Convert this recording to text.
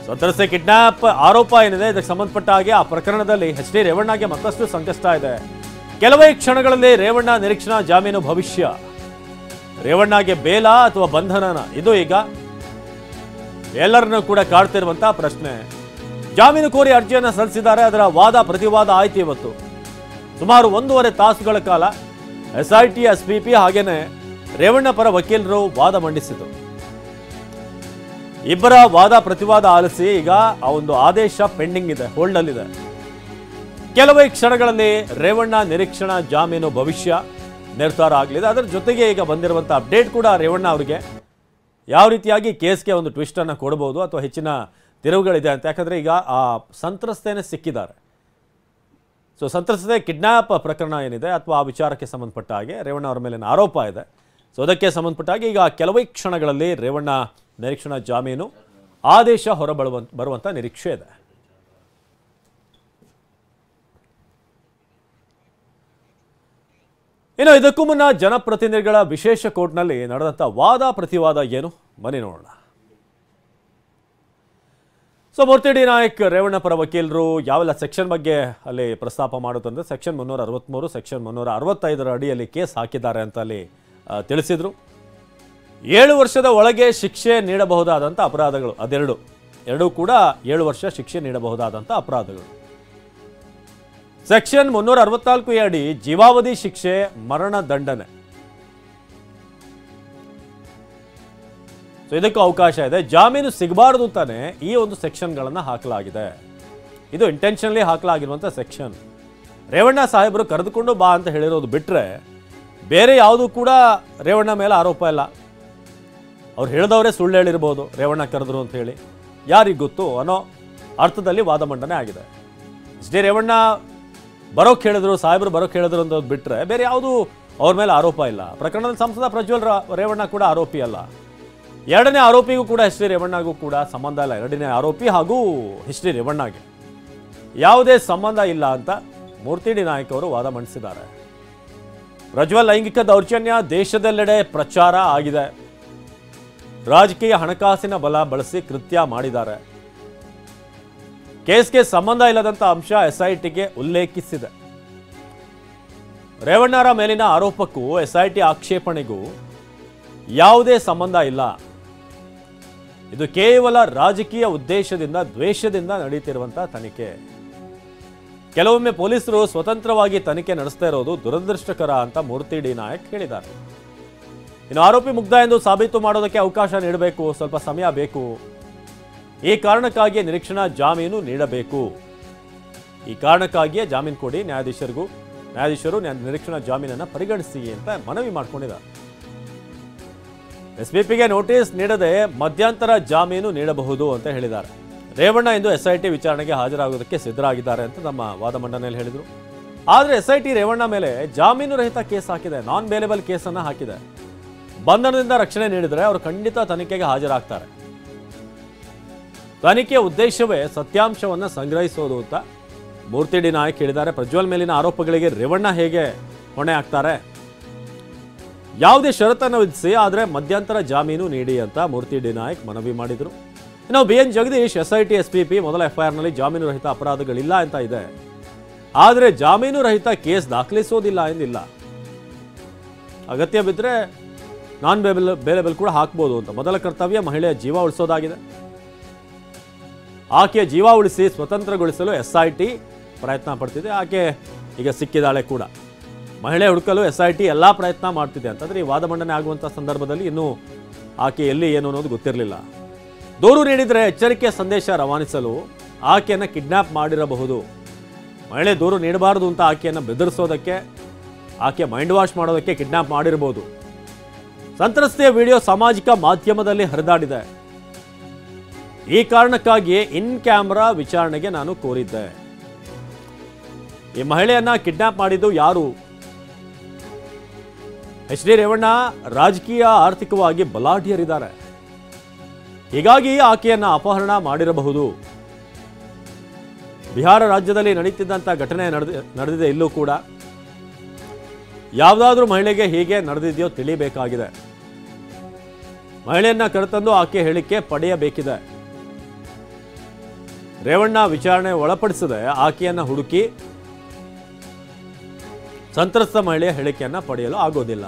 ಸಂತ್ರಸ್ತೆ ಕಿಡ್ನಾಪ್ ಆರೋಪ ಏನಿದೆ ಇದಕ್ಕೆ ಸಂಬಂಧಪಟ್ಟ ಹಾಗೆ ಆ ಪ್ರಕರಣದಲ್ಲಿ ಎಚ್ ಡಿ ರೇವಣ್ಣಗೆ ಮತ್ತಷ್ಟು ಸಂಕಷ್ಟ ಇದೆ. ಕೆಲವೇ ಕ್ಷಣಗಳಲ್ಲಿ ರೇವಣ್ಣ ನಿರೀಕ್ಷಣಾ ಜಾಮೀನು ಭವಿಷ್ಯ. ರೇವಣ್ಣಗೆ ಬೇಲ ಅಥವಾ ಬಂಧನನ, ಇದು ಈಗ ಎಲ್ಲರನ್ನೂ ಕೂಡ ಕಾಡ್ತಿರುವಂತಹ ಪ್ರಶ್ನೆ. ಜಾಮೀನು ಕೋರಿ ಅರ್ಜಿಯನ್ನು ಸಲ್ಲಿಸಿದ್ದಾರೆ. ಅದರ ವಾದ ಪ್ರತಿವಾದ ಆಯ್ತು ಇವತ್ತು. ಸುಮಾರು 1.5 ತಾಸುಗಳ ಕಾಲ SIT SPP ಹಾಗೇನೆ ರೇವಣ್ಣ ಪರ ವಕೀಲರು ವಾದ ಮಂಡಿಸಿದರು. ಇಬ್ಬರ ವಾದ ಪ್ರತಿವಾದ ಆಲಿಸಿ ಈಗ ಆ ಒಂದು ಆದೇಶ ಪೆಂಡಿಂಗ್ ಇದೆ, ಹೋಲ್ಡಲ್ಲಿದೆ. ಕೆಲವೇ ಕ್ಷಣಗಳಲ್ಲಿ ರೇವಣ್ಣ ನಿರೀಕ್ಷಣಾ ಜಾಮೀನು ಭವಿಷ್ಯ ನಿರ್ಧಾರ ಆಗಲಿದೆ. ಅದರ ಜೊತೆಗೆ ಈಗ ಬಂದಿರುವಂಥ ಅಪ್ಡೇಟ್ ಕೂಡ ರೇವಣ್ಣ ಅವರಿಗೆ ಯಾವ ರೀತಿಯಾಗಿ ಕೇಸ್ಗೆ ಒಂದು ಟ್ವಿಸ್ಟ್ ಅನ್ನು ಕೊಡಬಹುದು ಅಥವಾ ಹೆಚ್ಚಿನ ತಿರುವುಗಳಿದೆ ಅಂತ. ಯಾಕಂದರೆ ಈಗ ಆ ಸಂತ್ರಸ್ತೇನೆ ಸಿಕ್ಕಿದ್ದಾರೆ. ಸೊ ಸಂತ್ರಸ್ತೆ ಕಿಡ್ನಾಪ್ ಪ್ರಕರಣ ಏನಿದೆ ಅಥವಾ ಆ ವಿಚಾರಕ್ಕೆ ಸಂಬಂಧಪಟ್ಟ ಹಾಗೆ ರೇವಣ್ಣ ಅವರ ಮೇಲಿನ ಆರೋಪ ಇದೆ. ಸೊ ಅದಕ್ಕೆ ಸಂಬಂಧಪಟ್ಟ ಹಾಗೆ ಈಗ ಕೆಲವೇ ಕ್ಷಣಗಳಲ್ಲಿ ರೇವಣ್ಣ ನಿರೀಕ್ಷಣಾ ಜಾಮೀನು ಆದೇಶ ಬರುವಂಥ ನಿರೀಕ್ಷೆ ಇದೆ. ಇನ್ನು ಇದಕ್ಕೂ ಮುನ್ನ ಜನಪ್ರತಿನಿಧಿಗಳ ವಿಶೇಷ ಕೋರ್ಟ್ನಲ್ಲಿ ನಡೆದಂಥ ವಾದ ಪ್ರತಿವಾದ ಏನು ಬನ್ನಿ ನೋಡೋಣ. ಸೊ ಮೂರ್ತಿ ಡಿ ನಾಯಕ್ ರೇವಣ್ಣ ಪರ ವಕೀಲರು ಯಾವೆಲ್ಲ ಸೆಕ್ಷನ್ ಬಗ್ಗೆ ಅಲ್ಲಿ ಪ್ರಸ್ತಾಪ ಮಾಡುತ್ತಂದ್ರೆ ಸೆಕ್ಷನ್ 363 ಸೆಕ್ಷನ್ 365 ಅಡಿಯಲ್ಲಿ ಕೇಸ್ ಹಾಕಿದ್ದಾರೆ ಅಂತ ಅಲ್ಲಿ ತಿಳಿಸಿದ್ರು. 7 ವರ್ಷದ ಒಳಗೆ ಶಿಕ್ಷೆ ನೀಡಬಹುದಾದಂಥ ಅಪರಾಧಗಳು ಎರಡೂ ಕೂಡ 7 ವರ್ಷ ಶಿಕ್ಷೆ ನೀಡಬಹುದಾದಂಥ ಅಪರಾಧಗಳು. ಸೆಕ್ಷನ್ 364 ಅಡಿ ಜೀವಾವಧಿ ಶಿಕ್ಷೆ, ಮರಣ ದಂಡನೆ. ಸೊ ಇದಕ್ಕೂ ಅವಕಾಶ ಇದೆ. ಜಾಮೀನು ಸಿಗಬಾರದು ಅಂತಾನೆ ಈ ಒಂದು ಸೆಕ್ಷನ್ಗಳನ್ನು ಹಾಕಲಾಗಿದೆ. ಇದು ಇಂಟೆನ್ಷನ್ಲಿ ಹಾಕಲಾಗಿರುವಂಥ ಸೆಕ್ಷನ್. ರೇವಣ್ಣ ಸಾಹೇಬರು ಕರೆದುಕೊಂಡು ಬಾ ಅಂತ ಹೇಳಿರೋದು ಬಿಟ್ಟರೆ ಬೇರೆ ಯಾವುದೂ ಕೂಡ ರೇವಣ್ಣ ಮೇಲೆ ಆರೋಪ ಇಲ್ಲ. ಅವ್ರು ಹೇಳಿದವರೇ ಸುಳ್ಳು ಹೇಳಿರ್ಬೋದು, ರೇವಣ್ಣ ಕರೆದ್ರು ಅಂತ ಹೇಳಿ, ಯಾರಿಗೆ ಗೊತ್ತು ಅನ್ನೋ ಅರ್ಥದಲ್ಲಿ ವಾದ ಮಂಡನೆ ಆಗಿದೆ. ಎಚ್ ಡಿ ರೇವಣ್ಣ ಬರೋಕ್ಕೆ ಹೇಳಿದ್ರು, ಸಾಹೇಬರು ಬರೋಕ್ಕೆ ಹೇಳಿದ್ರು ಅನ್ನೋದು ಬಿಟ್ಟರೆ ಬೇರೆ ಯಾವುದೂ ಅವ್ರ ಮೇಲೆ ಆರೋಪ ಇಲ್ಲ. ಪ್ರಕರಣದಲ್ಲಿ ಸಂಸದ ಪ್ರಜ್ವಲ್ ರೇವಣ್ಣ ಕೂಡ ಆರೋಪಿ ಅಲ್ಲ. ಎರಡನೇ ಆರೋಪಿಗೂ ಕೂಡ ಎಚ್ ಡಿ ರೇವಣ್ಣಗೂ ಕೂಡ ಸಂಬಂಧ ಇಲ್ಲ. ಎರಡನೇ ಆರೋಪಿ ಹಾಗೂ ಎಚ್ ಡಿ ರೇವಣ್ಣಗೆ ಯಾವುದೇ ಸಂಬಂಧ ಇಲ್ಲ ಅಂತ ಮೂರ್ತಿ ಡಿ ನಾಯಕ್ ಅವರು ವಾದ ಮಂಡಿಸಿದ್ದಾರೆ. ಪ್ರಜ್ವಲ್ ಲೈಂಗಿಕ ದೌರ್ಜನ್ಯ ದೇಶದೆಲ್ಲೆಡೆ ಪ್ರಚಾರ ಆಗಿದೆ. ರಾಜಕೀಯ ಹಣಕಾಸಿನ ಬಲ ಬಳಸಿ ಕೃತ್ಯ ಮಾಡಿದ್ದಾರೆ. ಕೇಸ್ಗೆ ಸಂಬಂಧ ಇಲ್ಲದಂಥ ಅಂಶ SITಗೆ ಉಲ್ಲೇಖಿಸಿದೆ. ರೇವಣ್ಣರ ಮೇಲಿನ ಆರೋಪಕ್ಕೂ SIT ಆಕ್ಷೇಪಣೆಗೂ ಯಾವುದೇ ಸಂಬಂಧ ಇಲ್ಲ. ಇದು ಕೇವಲ ರಾಜಕೀಯ ಉದ್ದೇಶದಿಂದ, ದ್ವೇಷದಿಂದ ನಡೆಯುತ್ತಿರುವಂತಹ ತನಿಖೆ. ಕೆಲವೊಮ್ಮೆ ಪೊಲೀಸರು ಸ್ವತಂತ್ರವಾಗಿ ತನಿಖೆ ನಡೆಸ್ತಾ ಇರೋದು ದುರದೃಷ್ಟಕರ ಅಂತ ಮೂರ್ತಿ ಡಿ ನಾಯಕ್ ಹೇಳಿದ್ದಾರೆ. ಇನ್ನು ಆರೋಪಿ ಮುಗ್ಧ ಎಂದು ಸಾಬೀತು ಮಾಡೋದಕ್ಕೆ ಅವಕಾಶ ನೀಡಬೇಕು, ಸ್ವಲ್ಪ ಸಮಯ ಬೇಕು. ಈ ಕಾರಣಕ್ಕಾಗಿಯೇ ನಿರೀಕ್ಷಣಾ ಜಾಮೀನು ನೀಡಬೇಕು. ಈ ಕಾರಣಕ್ಕಾಗಿಯೇ ಜಾಮೀನು ಕೊಡಿ, ನ್ಯಾಯಾಧೀಶರು ನಿರೀಕ್ಷಣಾ ಜಾಮೀನನ್ನು ಪರಿಗಣಿಸಿ ಅಂತ ಮನವಿ ಮಾಡಿಕೊಂಡಿದ್ದಾರೆ. SPPಗೆ ನೋಟಿಸ್ ನೀಡದೆ ಮಧ್ಯಂತರ ಜಾಮೀನು ನೀಡಬಹುದು ಅಂತ ಹೇಳಿದ್ದಾರೆ. ರೇವಣ್ಣ ಇಂದು SIT ವಿಚಾರಣೆಗೆ ಹಾಜರಾಗುವುದಕ್ಕೆ ಸಿದ್ಧರಾಗಿದ್ದಾರೆ ಅಂತ ನಮ್ಮ ವಾದ ಮಂಡನೆಯಲ್ಲಿ ಹೇಳಿದರು. ಆದರೆ SIT ರೇವಣ್ಣ ಮೇಲೆ ಜಾಮೀನು ರಹಿತ ಕೇಸ್ ಹಾಕಿದೆ, ನಾನ್ ಬೇಲೇಬಲ್ ಕೇಸನ್ನು ಹಾಕಿದೆ. ಬಂಧನದಿಂದ ರಕ್ಷಣೆ ನೀಡಿದರೆ ಅವರು ಖಂಡಿತ ತನಿಖೆಗೆ ಹಾಜರಾಗ್ತಾರೆ. ತನಿಖೆಯ ಉದ್ದೇಶವೇ ಸತ್ಯಾಂಶವನ್ನು ಸಂಗ್ರಹಿಸೋದು ಅಂತ ಮೂರ್ತಿ ಡಿ ನಾಯಕ್ ಹೇಳಿದ್ದಾರೆ. ಪ್ರಜ್ವಲ್ ಮೇಲಿನ ಆರೋಪಗಳಿಗೆ ರೇವಣ್ಣ ಹೇಗೆ ಹೊಣೆ ಆಗ್ತಾರೆ? ಯಾವುದೇ ಷರತ್ತನ್ನು ವಿಧಿಸಿ ಆದರೆ ಮಧ್ಯಂತರ ಜಾಮೀನು ನೀಡಿ ಅಂತ ಮೂರ್ತಿ ಡಿ ನಾಯಕ್ ಮನವಿ ಮಾಡಿದರು. ಇನ್ನು BN ಜಗದೀಶ್ SIT SPP ಮೊದಲ FIRನಲ್ಲಿ ಜಾಮೀನು ರಹಿತ ಅಪರಾಧಗಳಿಲ್ಲ ಅಂತ ಇದೆ. ಆದರೆ ಜಾಮೀನು ರಹಿತ ಕೇಸ್ ದಾಖಲಿಸೋದಿಲ್ಲ ಎಂದಿಲ್ಲ. ಅಗತ್ಯ ಬಿದ್ದರೆ ನಾನ್ ಬೇಲೇಬಲ್ ಕೂಡ ಹಾಕ್ಬೋದು ಅಂತ. ಮೊದಲ ಕರ್ತವ್ಯ ಮಹಿಳೆಯ ಜೀವ ಉಳಿಸೋದಾಗಿದೆ. ಆಕೆಯ ಜೀವ ಉಳಿಸಿ ಸ್ವತಂತ್ರಗೊಳಿಸಲು SIT ಪ್ರಯತ್ನ ಪಡ್ತಿದೆ. ಆಕೆ ಈಗ ಸಿಕ್ಕಿದಾಳೆ ಕೂಡ. ಮಹಿಳೆ ಹುಡುಕಲು SIT ಎಲ್ಲ ಪ್ರಯತ್ನ ಮಾಡ್ತಿದೆ ಅಂತಂದರೆ ಈ ವಾದ ಮಂಡನೆ ಆಗುವಂಥ ಸಂದರ್ಭದಲ್ಲಿ ಇನ್ನೂ ಆಕೆ ಎಲ್ಲಿ ಏನು ಅನ್ನೋದು ಗೊತ್ತಿರಲಿಲ್ಲ. ದೂರು ನೀಡಿದರೆ ಎಚ್ಚರಿಕೆಯ ಸಂದೇಶ ರವಾನಿಸಲು ಆಕೆಯನ್ನು ಕಿಡ್ನಾಪ್ ಮಾಡಿರಬಹುದು. ಮಹಿಳೆ ದೂರು ನೀಡಬಾರದು ಅಂತ ಆಕೆಯನ್ನು ಬೆದರಿಸೋದಕ್ಕೆ, ಆಕೆ ಮೈಂಡ್ ವಾಶ್ ಮಾಡೋದಕ್ಕೆ ಕಿಡ್ನಾಪ್ ಮಾಡಿರ್ಬೋದು. ಸಂತ್ರಸ್ತೆಯ ವಿಡಿಯೋ ಸಾಮಾಜಿಕ ಮಾಧ್ಯಮದಲ್ಲಿ ಹರಿದಾಡಿದೆ. ಈ ಕಾರಣಕ್ಕಾಗಿಯೇ ಇನ್ ಕ್ಯಾಮ್ರಾ ವಿಚಾರಣೆಗೆ ನಾನು ಕೋರಿದ್ದೆ. ಈ ಮಹಿಳೆಯನ್ನ ಕಿಡ್ನಾಪ್ ಮಾಡಿದ್ದು ಯಾರು? ಎಚ್ ಡಿ ರೇವಣ್ಣ ರಾಜಕೀಯ ಆರ್ಥಿಕವಾಗಿ ಬಲಾಢ್ಯರಿದ್ದಾರೆ. ಹೀಗಾಗಿ ಆಕೆಯನ್ನ ಅಪಹರಣ ಮಾಡಿರಬಹುದು. ಬಿಹಾರ ರಾಜ್ಯದಲ್ಲಿ ನಡೀತಿದ್ದಂಥ ಘಟನೆ ನಡೆದಿದೆ. ಇಲ್ಲೂ ಕೂಡ ಯಾವುದಾದ್ರೂ ಮಹಿಳೆಗೆ ಹೀಗೆ ನಡೆದಿದೆಯೋ ತಿಳಿಬೇಕಾಗಿದೆ. ಮಹಿಳೆಯನ್ನ ಕರೆತಂದು ಆಕೆ ಹೇಳಿಕೆ ಪಡೆಯಬೇಕಿದೆ. ರೇವಣ್ಣ ವಿಚಾರಣೆ ಒಳಪಡಿಸದೆ ಆಕೆಯನ್ನ ಹುಡುಕಿ ಸಂತ್ರಸ್ತ ಮಹಿಳೆಯ ಹೇಳಿಕೆಯನ್ನ ಪಡೆಯಲು ಆಗೋದಿಲ್ಲ.